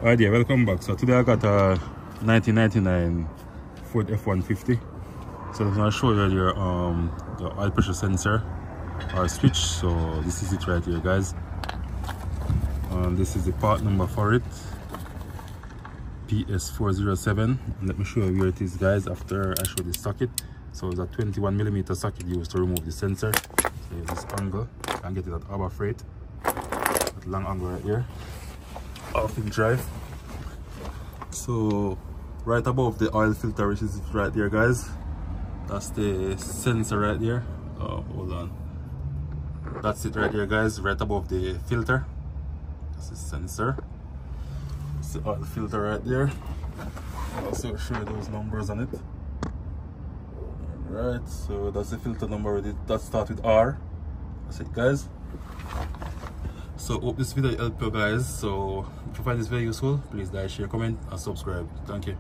Alright, yeah, welcome back. So today I got a 1999 Ford F150. So I'm gonna show you your the oil pressure sensor or switch. So this is it right here, guys. This is the part number for it, PS407. Let me show you where it is, guys, after I show the socket. So it's a 21mm socket used to remove the sensor. So this angle, you can get it at Harbor Freight. That long angle right here. Off in drive. So right above the oil filter, which is right there, guys, that's the sensor right there. Oh, hold on, that's it right there, guys, right above the filter. That's the sensor. It's the oil filter right there. I'll also show you those numbers on it. Alright, so that's the filter number. That starts with R. That's it, guys. So hope this video helped you guys. So if you find this very useful, please like, share, comment and subscribe. Thank you.